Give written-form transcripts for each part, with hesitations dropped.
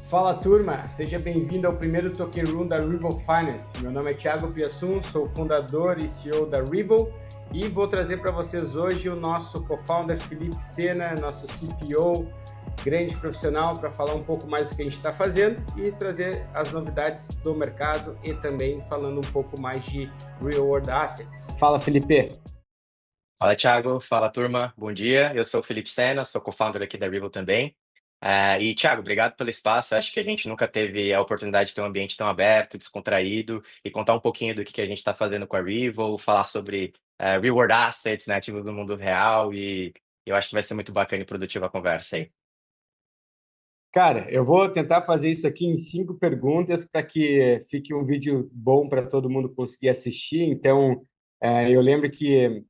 Fala turma, seja bem-vindo ao primeiro Token Room da Rival Finance. Meu nome é Thiago Piassun, sou fundador e CEO da Rival e vou trazer para vocês hoje o nosso co-founder Felipe Sena, nosso CPO, grande profissional, para falar um pouco mais do que a gente está fazendo e trazer as novidades do mercado e também falando um pouco mais de Real World Assets. Fala, Felipe! Fala, Thiago. Fala, turma. Bom dia. Eu sou o Felipe Sena, sou co-founder aqui da Rival também. E, Thiago, obrigado pelo espaço. Acho que a gente nunca teve a oportunidade de ter um ambiente tão aberto, descontraído e contar um pouquinho do que a gente está fazendo com a Rival, falar sobre Real World Assets, né, ativos do mundo real e eu acho que vai ser muito bacana e produtiva a conversa aí. Cara, eu vou tentar fazer isso aqui em 5 perguntas para que fique um vídeo bom para todo mundo conseguir assistir. Então, eu lembro que,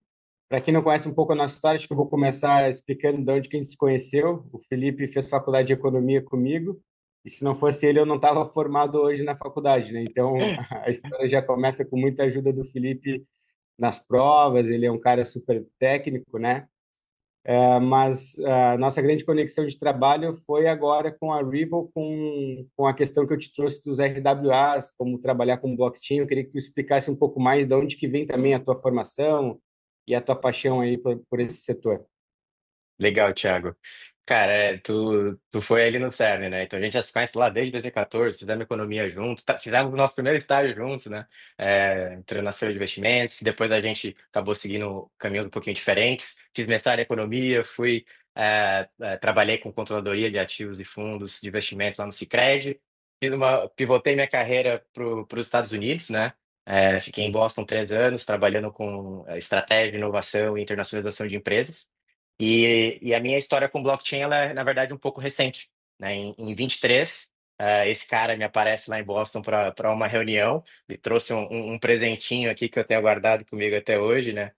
para quem não conhece um pouco a nossa história, acho que eu vou começar explicando de onde que a gente se conheceu. O Felipe fez faculdade de economia comigo, e se não fosse ele, eu não estava formado hoje na faculdade, né? Então, a história já começa com muita ajuda do Felipe nas provas. Ele é um cara super técnico, né? Mas a nossa grande conexão de trabalho foi agora com a Rival, com a questão que eu te trouxe dos RWAs, como trabalhar com blockchain. Eu queria que tu explicasse um pouco mais de onde que vem também a tua formação e a tua paixão aí por esse setor. Legal, Thiago. Cara, tu foi ali no CERN, né? Então a gente já se conhece lá desde 2014, fizemos economia juntos, fizemos o nosso primeiro estágio juntos, né? Entrando na feira de investimentos, depois a gente acabou seguindo caminhos um pouquinho diferentes. Fiz mestrado em economia, trabalhei com controladoria de ativos e fundos de investimento lá no Sicredi. Pivotei minha carreira para os Estados Unidos, né? Fiquei em Boston 3 anos, trabalhando com estratégia, inovação e internacionalização de empresas. E a minha história com blockchain, ela é, na verdade, um pouco recente, né? Em 23, esse cara me aparece lá em Boston para uma reunião e trouxe um presentinho aqui que eu tenho guardado comigo até hoje, né?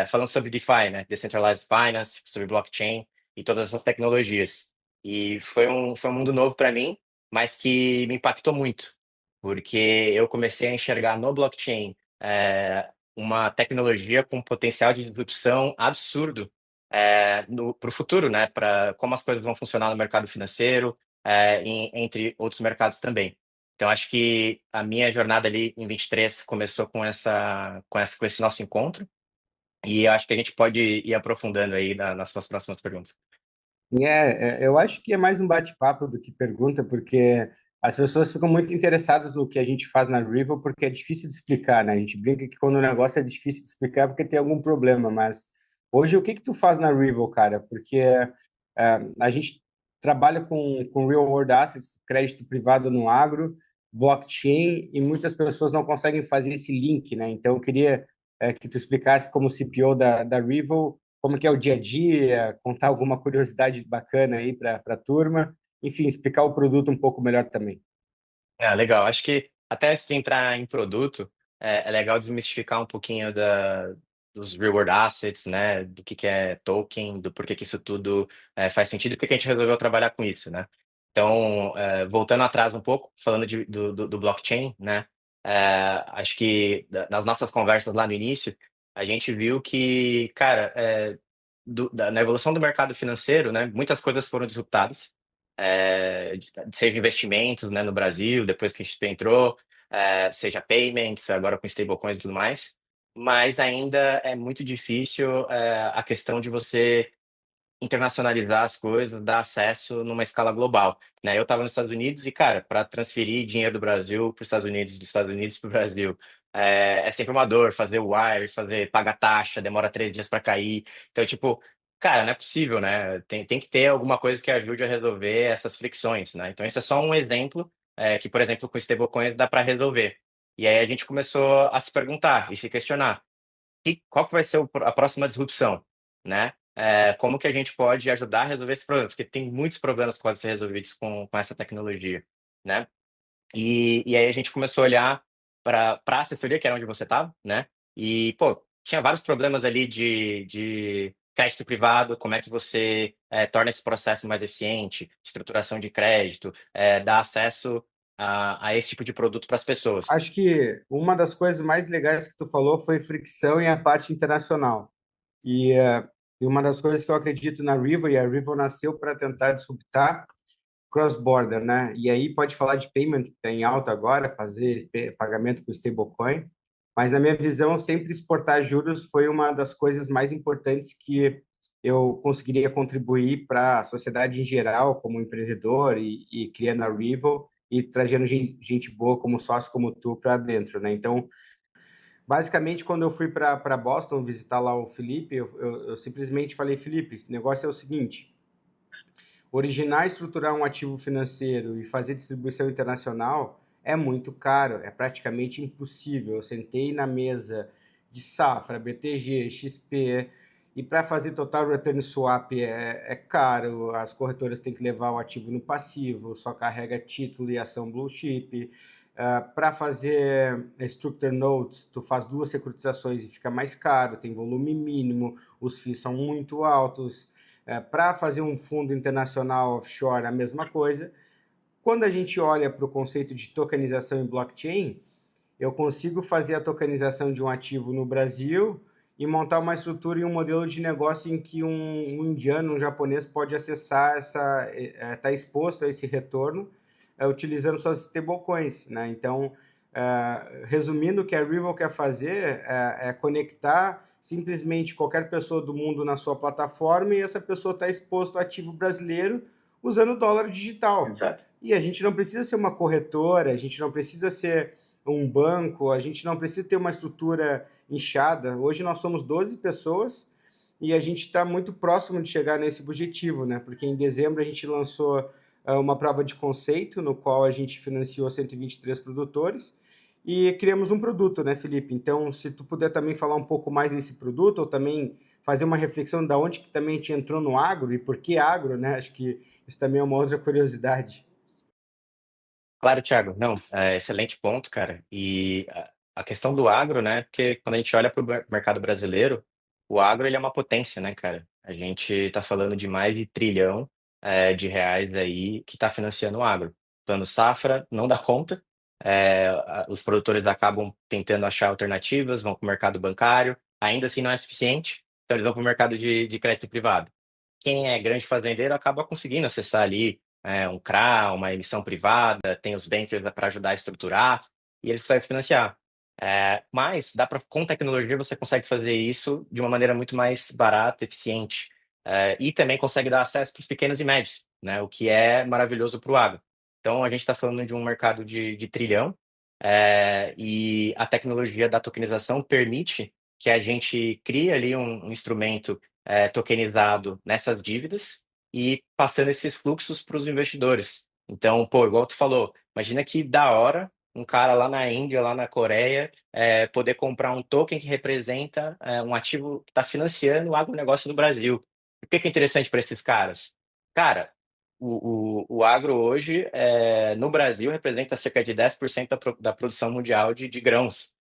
Falando sobre DeFi, né? Decentralized Finance, sobre blockchain e todas essas tecnologias. E foi um mundo novo para mim, mas que me impactou muito, porque eu comecei a enxergar no blockchain uma tecnologia com potencial de disrupção absurdo para o futuro, né? Para como as coisas vão funcionar no mercado financeiro, entre outros mercados também. Então, acho que a minha jornada ali em 23 começou com esse nosso encontro, e eu acho que a gente pode ir aprofundando aí nas suas próximas perguntas. Eu acho que é mais um bate-papo do que pergunta, porque as pessoas ficam muito interessadas no que a gente faz na Rival, porque é difícil de explicar, né? A gente brinca que quando o negócio é difícil de explicar é porque tem algum problema, mas hoje o que que tu faz na Rival, cara? Porque a gente trabalha com real world assets, crédito privado no agro, blockchain, e muitas pessoas não conseguem fazer esse link, né? Então eu queria que tu explicasse como CPO da Rival como que é o dia a dia, contar alguma curiosidade bacana aí para a turma, enfim, explicar o produto um pouco melhor também. Legal. Acho que até antes de entrar em produto, é legal desmistificar um pouquinho dos reward assets, né? Do que é token, do porquê que isso tudo faz sentido e por que a gente resolveu trabalhar com isso, né? Então, voltando atrás um pouco, falando do blockchain, né? Acho que nas nossas conversas lá no início, a gente viu que, cara, na evolução do mercado financeiro, né? Muitas coisas foram disruptadas seja investimentos, né, no Brasil, depois que a gente entrou, seja payments, agora com stablecoins e tudo mais, mas ainda é muito difícil a questão de você internacionalizar as coisas, dar acesso numa escala global, né? Eu estava nos Estados Unidos e, cara, para transferir dinheiro do Brasil para os Estados Unidos, dos Estados Unidos para o Brasil, é sempre uma dor fazer o wire, pagar taxa, demora 3 dias para cair. Então, tipo, cara, não é possível, né? Tem que ter alguma coisa que ajude a resolver essas fricções, né? Então, isso é só um exemplo que, por exemplo, com stablecoins dá para resolver. E aí a gente começou a se perguntar e se questionar qual que vai ser a próxima disrupção, né? Como que a gente pode ajudar a resolver esse problema? Porque tem muitos problemas que podem ser resolvidos com essa tecnologia, né? E aí a gente começou a olhar para a assessoria, que era onde você estava, né? E, pô, tinha vários problemas ali de crédito privado, como é que você torna esse processo mais eficiente, estruturação de crédito, dar acesso a esse tipo de produto para as pessoas. Acho que uma das coisas mais legais que tu falou foi fricção e a parte internacional. E uma das coisas que eu acredito na Rivo, e a Rivo nasceu para tentar disruptar, cross-border, né? E aí pode falar de payment que está em alta agora, fazer pagamento com stablecoin, mas na minha visão, sempre exportar juros foi uma das coisas mais importantes que eu conseguiria contribuir para a sociedade em geral, como empreendedor e criando a Rival e trazendo gente boa como sócio como tu para dentro, né? Então, basicamente, quando eu fui para Boston visitar lá o Felipe, eu simplesmente falei, Felipe, esse negócio é o seguinte: originar e estruturar um ativo financeiro e fazer distribuição internacional é muito caro, é praticamente impossível. Eu sentei na mesa de Safra, BTG, XP, e para fazer total return swap é caro, as corretoras têm que levar o ativo no passivo, só carrega título e ação blue chip. Para fazer structure notes, tu faz duas securitizações e fica mais caro, tem volume mínimo, os FIIs são muito altos. Para fazer um fundo internacional offshore, a mesma coisa. Quando a gente olha para o conceito de tokenização em blockchain, eu consigo fazer a tokenização de um ativo no Brasil e montar uma estrutura e um modelo de negócio em que um indiano, um japonês pode acessar tá exposto a esse retorno utilizando suas stablecoins, né? Então, resumindo, o que a Rival quer fazer é conectar simplesmente qualquer pessoa do mundo na sua plataforma e essa pessoa está exposto ao ativo brasileiro usando o dólar digital. Exato. E a gente não precisa ser uma corretora, a gente não precisa ser um banco, a gente não precisa ter uma estrutura inchada. Hoje nós somos 12 pessoas e a gente está muito próximo de chegar nesse objetivo, né? Porque em dezembro a gente lançou uma prova de conceito, no qual a gente financiou 123 produtores e criamos um produto, né, Felipe? Então, se tu puder também falar um pouco mais desse produto, ou também fazer uma reflexão da onde que também a gente entrou no agro e por que agro, né? Acho que isso também é uma outra curiosidade. Claro, Thiago. Não, excelente ponto, cara. E a questão do agro, né? Porque quando a gente olha para o mercado brasileiro, o agro ele é uma potência, né, cara? A gente está falando de mais de trilhão de reais aí que está financiando o agro. Plano Safra não dá conta. Os produtores acabam tentando achar alternativas, vão para o mercado bancário, ainda assim não é suficiente, então eles vão para o mercado de crédito privado. Quem é grande fazendeiro acaba conseguindo acessar ali um CRA, uma emissão privada, tem os bankers para ajudar a estruturar, e eles conseguem se financiar. Mas com tecnologia você consegue fazer isso de uma maneira muito mais barata, eficiente, e também consegue dar acesso para os pequenos e médios, né, o que é maravilhoso para o agro. Então a gente está falando de um mercado de trilhão, e a tecnologia da tokenização permite que a gente crie ali um instrumento tokenizado nessas dívidas e passando esses fluxos para os investidores. Então, pô, igual tu falou, imagina que da hora um cara lá na Índia, lá na Coreia, poder comprar um token que representa um ativo que está financiando o agronegócio do Brasil. O que é interessante para esses caras? Cara, o agro hoje, no Brasil, representa cerca de 10% da produção mundial de grãos.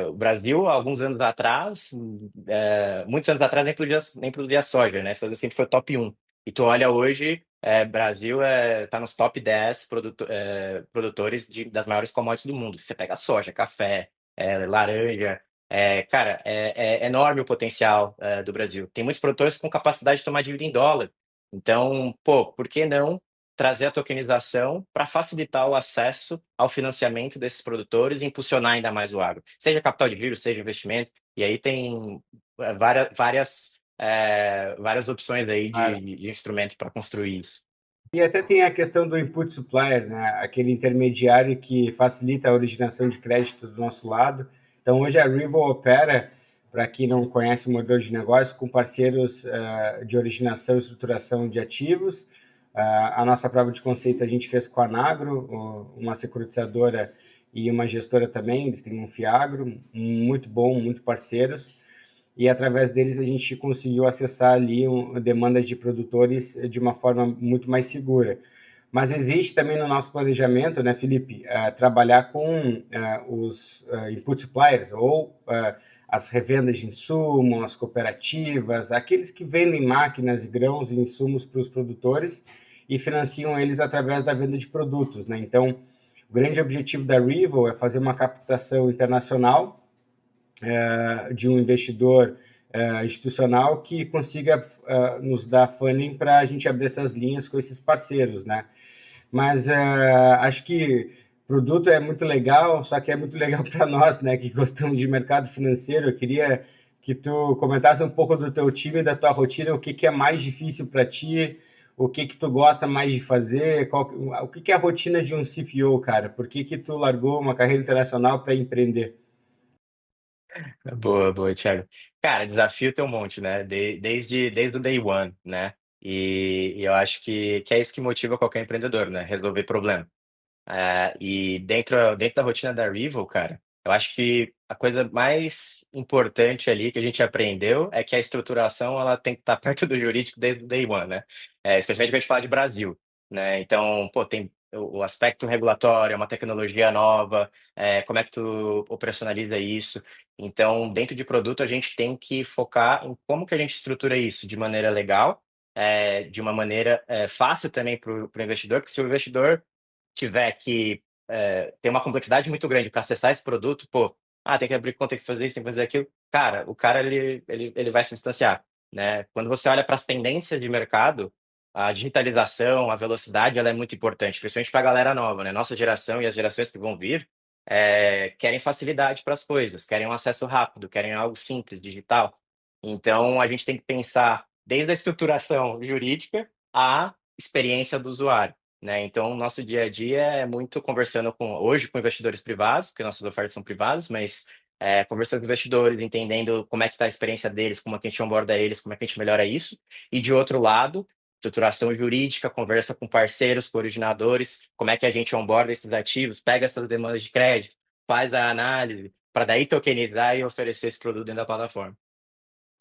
O Brasil, alguns anos atrás, muitos anos atrás, nem produzia soja, né? Isso sempre foi top um. E tu olha hoje, Brasil está nos top 10 produtores das maiores commodities do mundo. Você pega soja, café, laranja. Cara, é enorme o potencial do Brasil. Tem muitos produtores com capacidade de tomar dívida em dólar. Então, pô, por que não trazer a tokenização para facilitar o acesso ao financiamento desses produtores e impulsionar ainda mais o agro? Seja capital de giro, seja investimento. E aí tem várias opções aí de instrumento para construir isso. E até tem a questão do input supplier, né? Aquele intermediário que facilita a originação de crédito do nosso lado. Então, hoje a Rival opera, para quem não conhece o modelo de negócio, com parceiros de originação e estruturação de ativos. A nossa prova de conceito a gente fez com a Nagro, uma securitizadora e uma gestora também, eles têm um Fiagro, muito bom, muito parceiros, e através deles a gente conseguiu acessar ali uma demanda de produtores de uma forma muito mais segura. Mas existe também no nosso planejamento, né, Felipe, trabalhar com os input suppliers ou as revendas de insumos, as cooperativas, aqueles que vendem máquinas, grãos e insumos para os produtores e financiam eles através da venda de produtos, né? Então, o grande objetivo da Rival é fazer uma captação internacional de um investidor institucional que consiga nos dar funding para a gente abrir essas linhas com esses parceiros, né? mas acho que produto é muito legal, só que é muito legal para nós, né, que gostamos de mercado financeiro. Eu queria que tu comentasse um pouco do teu time, da tua rotina, o que que é mais difícil para ti, o que que tu gosta mais de fazer, o que que é a rotina de um CPO, cara? Por que que tu largou uma carreira internacional para empreender? Boa, boa, Thiago. Cara, desafio tem um monte, né? Desde o day one, né? E eu acho que é isso que motiva qualquer empreendedor, né? Resolver problema. E dentro da rotina da Rival, cara, eu acho que a coisa mais importante ali que a gente aprendeu é que a estruturação ela tem que estar perto do jurídico desde o day one, né? Especialmente quando a gente fala de Brasil, né? Então, pô, tem o aspecto regulatório, é uma tecnologia nova, como é que tu operacionaliza isso? Então, dentro de produto, a gente tem que focar em como que a gente estrutura isso de maneira legal, de uma maneira fácil também para o investidor, porque se o investidor tiver que ter uma complexidade muito grande para acessar esse produto, pô, tem que abrir conta, tem que fazer isso, tem que fazer aquilo. Cara, o cara ele vai se distanciar, né? Quando você olha para as tendências de mercado, a digitalização, a velocidade, ela é muito importante, principalmente para a galera nova, né? Nossa geração e as gerações que vão vir querem facilidade para as coisas, querem um acesso rápido, querem algo simples, digital. Então, a gente tem que pensar desde a estruturação jurídica à experiência do usuário, né? Então, o nosso dia a dia é muito conversando hoje com investidores privados, porque nossas ofertas são privadas, mas conversando com investidores, entendendo como é que está a experiência deles, como é que a gente onboarda eles, como é que a gente melhora isso. E de outro lado, estruturação jurídica, conversa com parceiros, com originadores, como é que a gente onboarda esses ativos, pega essas demandas de crédito, faz a análise, para daí tokenizar e oferecer esse produto dentro da plataforma.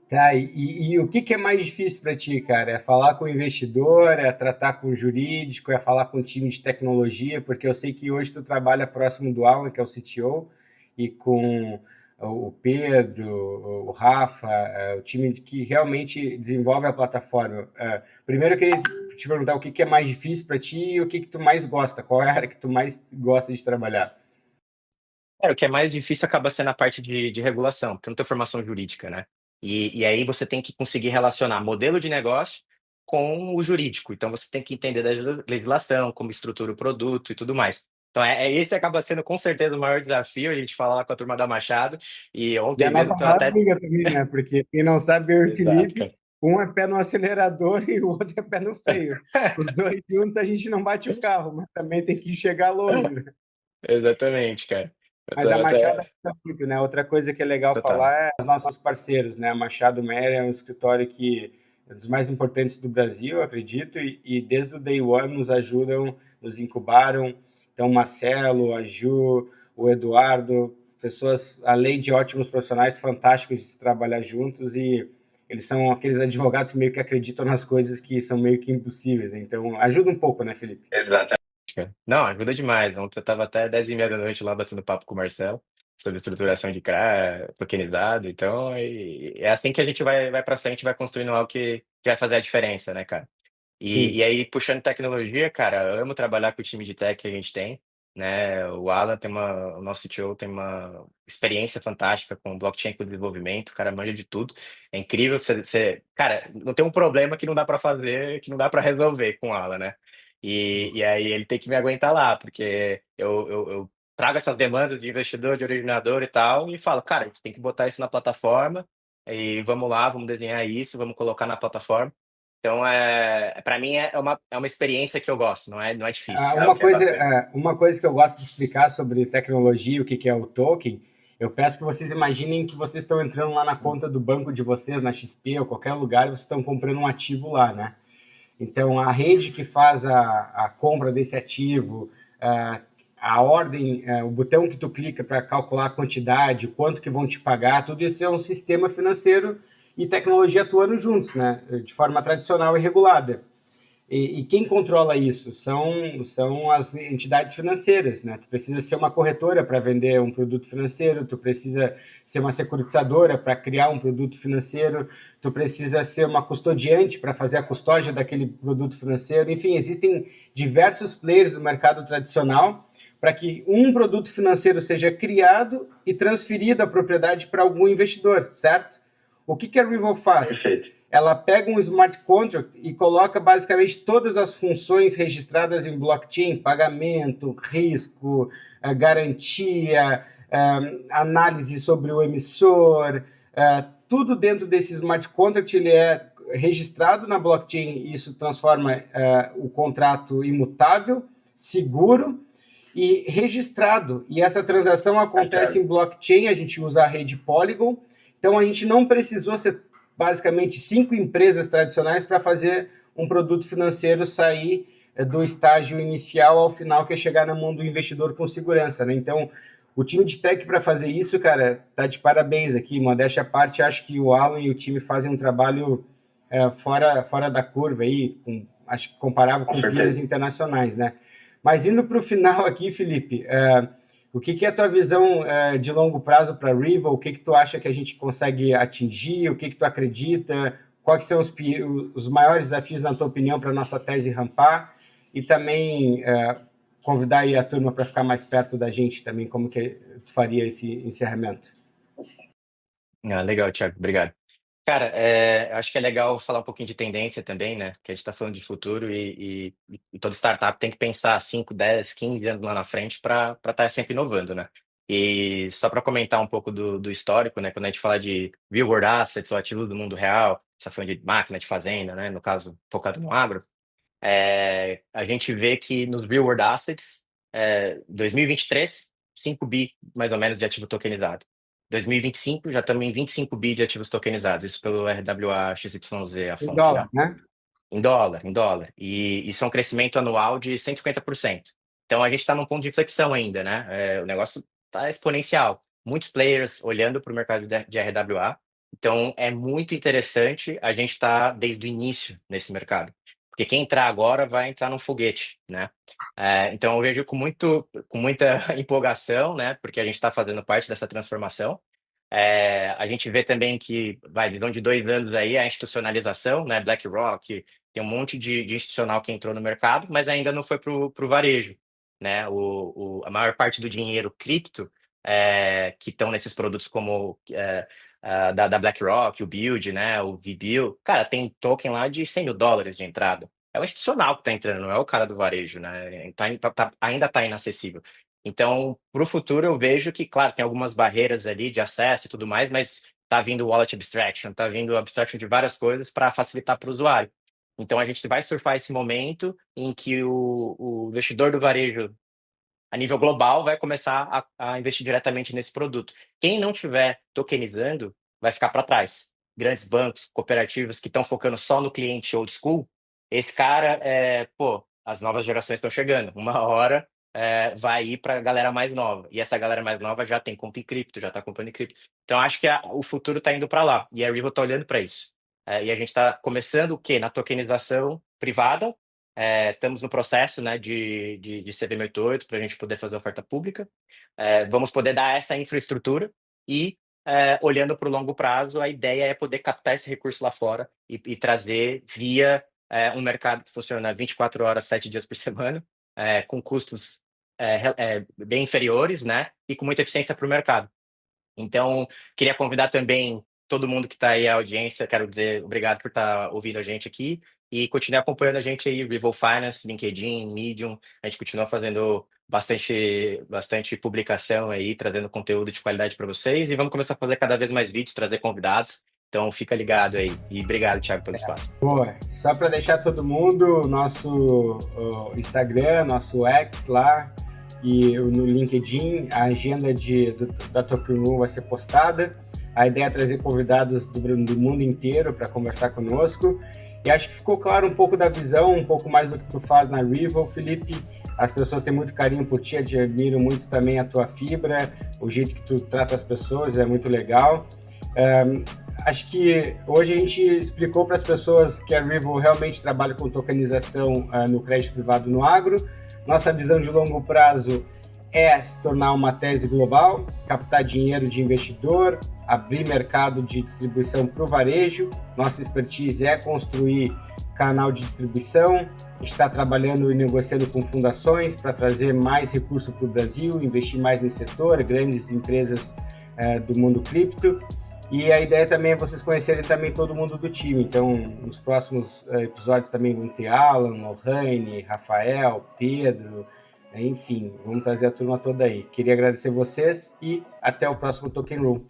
Tá, e o que que é mais difícil para ti, cara? É falar com o investidor, é tratar com o jurídico, é falar com o time de tecnologia, porque eu sei que hoje tu trabalha próximo do Alan, que é o CTO, e com o Pedro, o Rafa, o time que realmente desenvolve a plataforma. Primeiro eu queria te perguntar o que que é mais difícil para ti e o que que tu mais gosta, qual é a área que tu mais gosta de trabalhar? O que é mais difícil acaba sendo a parte de regulação, porque eu não tenho formação jurídica, né? E aí você tem que conseguir relacionar modelo de negócio com o jurídico. Então você tem que entender da legislação, como estrutura o produto e tudo mais. Então esse acaba sendo com certeza o maior desafio, a gente falar com a turma da Machado. E E a ontem mesmo nossa eu maior até. briga também, né? Porque quem não sabe, eu e o Exato, Felipe, cara. um é pé no acelerador e o outro é pé no freio. Os dois juntos a gente não bate o carro, mas também tem que chegar longe, né? Exatamente, cara. Eu tô Mas a Machado até. ajuda muito, né? Outra coisa que é legal Total. falar é os nossos parceiros, né? A Machado Meyer é um escritório que é dos mais importantes do Brasil, eu acredito, e desde o day one nos ajudam, nos incubaram. Então, o Marcelo, a Ju, o Eduardo, pessoas, além de ótimos profissionais, fantásticos de se trabalhar juntos e eles são aqueles advogados que meio que acreditam nas coisas que são meio que impossíveis. Então, ajuda um pouco, né, Felipe? Exatamente, cara. Não, ajuda demais. Ontem eu estava até 10h30 da noite lá batendo papo com o Marcelo sobre estruturação de CRA, tokenizado. Então, é assim que a gente vai para frente, vai construindo algo que vai fazer a diferença, né, cara? E Sim. aí, puxando tecnologia, cara, eu amo trabalhar com o time de tech que a gente tem, né? O nosso CTO tem uma experiência fantástica com blockchain com desenvolvimento, o cara manja de tudo. É incrível cara, não tem um problema que não dá para fazer, que não dá para resolver com o Alan, né? E aí ele tem que me aguentar lá, porque eu trago essas demandas de investidor, de originador e tal, e falo, cara, a gente tem que botar isso na plataforma, e vamos lá, vamos desenhar isso, vamos colocar na plataforma. Então, para mim, é uma experiência que eu gosto, não é difícil, é o que é bacana. Uma coisa que eu gosto de explicar sobre tecnologia, o que que é o token, eu peço que vocês imaginem que vocês estão entrando lá na conta do banco de vocês, na XP ou qualquer lugar, e vocês estão comprando um ativo lá, né? Então, a rede que faz a compra desse ativo, a ordem, o botão que tu clica para calcular a quantidade, quanto que vão te pagar, tudo isso é um sistema financeiro e tecnologia atuando juntos, né? De forma tradicional e regulada. E quem controla isso? São as entidades financeiras, né? Tu precisa ser uma corretora para vender um produto financeiro, tu precisa ser uma securitizadora para criar um produto financeiro, tu precisa ser uma custodiante para fazer a custódia daquele produto financeiro. Enfim, existem diversos players do mercado tradicional para que um produto financeiro seja criado e transferido a propriedade para algum investidor, certo? O que que a Rival faz? Perfeito. ela pega um smart contract e coloca basicamente todas as funções registradas em blockchain, pagamento, risco, garantia, análise sobre o emissor, tudo dentro desse smart contract ele é registrado na blockchain e isso transforma o contrato imutável, seguro e registrado. E essa transação acontece em blockchain, a gente usa a rede Polygon, então a gente não precisou ser basicamente 5 empresas tradicionais para fazer um produto financeiro sair do estágio inicial ao final, que é chegar na mão do investidor com segurança, né? Então, o time de tech para fazer isso, cara, tá de parabéns aqui, modéstia à parte, acho que o Alan e o time fazem um trabalho fora da curva aí, acho que comparável com peers internacionais, né? Mas indo para o final aqui, Felipe, o que é a tua visão de longo prazo para a Rival? O que tu acha que a gente consegue atingir? O que tu acredita? Quais são os maiores desafios, na tua opinião, para a nossa tese rampar? E também convidar aí a turma para ficar mais perto da gente também, como que tu faria esse encerramento? Legal, Thiago, obrigado. Cara, acho que é legal falar um pouquinho de tendência também, né? Que a gente está falando de futuro e toda startup tem que pensar 5, 10, 15 anos lá na frente para estar sempre inovando, né? E só para comentar um pouco do histórico, né? Quando a gente fala de real world assets, ou ativo do mundo real, a gente está falando de máquina de fazenda, né? No caso, focado no agro, a gente vê que nos real world assets, 2023, 5 bi mais ou menos de ativo tokenizado. 2025, já estamos em 25 bi de ativos tokenizados, isso pelo RWA XYZ, a fonte. Em dólar, né? Em dólar. E isso é um crescimento anual de 150%. Então a gente está num ponto de inflexão ainda, né? O negócio está exponencial. Muitos players olhando para o mercado de RWA. Então é muito interessante a gente estar desde o início nesse mercado. Porque quem entrar agora vai entrar num foguete, né? Então eu vejo com muita empolgação, né? Porque a gente está fazendo parte dessa transformação. A gente vê também que, visão de 2 anos aí, a institucionalização, né? BlackRock, tem um monte de institucional que entrou no mercado, mas ainda não foi para o varejo, né? A maior parte do dinheiro cripto que estão nesses produtos como da BlackRock, o Build, né? O VBuild, cara, tem token lá de $100 mil de entrada. É o institucional que está entrando, não é o cara do varejo, né? Ainda está inacessível. Então, para o futuro, eu vejo que, claro, tem algumas barreiras ali de acesso e tudo mais, mas está vindo wallet abstraction, está vindo abstraction de várias coisas para facilitar para o usuário. Então, a gente vai surfar esse momento em que o investidor do varejo, a nível global, vai começar a investir diretamente nesse produto. Quem não estiver tokenizando vai ficar para trás. Grandes bancos, cooperativas que estão focando só no cliente old school, esse cara, as novas gerações estão chegando. Uma hora vai ir para a galera mais nova. E essa galera mais nova já tem conta em cripto, já está comprando em cripto. Então, acho que o futuro está indo para lá. E a Rival está olhando para isso. E a gente está começando o quê? Na tokenização privada. Estamos no processo, né, de CVM88 para a gente poder fazer oferta pública. Vamos poder dar essa infraestrutura e, olhando para o longo prazo, a ideia é poder captar esse recurso lá fora e trazer via um mercado que funciona 24 horas, 7 dias por semana, com custos bem inferiores, né, e com muita eficiência para o mercado. Então, queria convidar também todo mundo que está aí, a audiência, quero dizer obrigado por estar ouvindo a gente aqui e continue acompanhando a gente aí, Rival Finance, LinkedIn, Medium, a gente continua fazendo bastante publicação aí, trazendo conteúdo de qualidade para vocês e vamos começar a fazer cada vez mais vídeos, trazer convidados, então fica ligado aí e obrigado, Thiago, pelo espaço. Boa, só para deixar todo mundo, nosso Instagram, nosso X lá, e no LinkedIn, a agenda da Token Room vai ser postada. A ideia é trazer convidados do mundo inteiro para conversar conosco. E acho que ficou claro um pouco da visão, um pouco mais do que tu faz na Rival, Felipe. As pessoas têm muito carinho por ti, admiram muito também a tua fibra, o jeito que tu trata as pessoas, é muito legal. Acho que hoje a gente explicou para as pessoas que a Rival realmente trabalha com tokenização no crédito privado no agro. Nossa visão de longo prazo é se tornar uma tese global, captar dinheiro de investidor, abrir mercado de distribuição para o varejo. Nossa expertise é construir canal de distribuição. A gente está trabalhando e negociando com fundações para trazer mais recursos para o Brasil, investir mais nesse setor, grandes empresas do mundo cripto. E a ideia também é vocês conhecerem também todo mundo do time. Então, nos próximos episódios também vão ter Alan, Lohane, Rafael, Pedro, enfim, vamos trazer a turma toda aí. Queria agradecer vocês e até o próximo Token Room.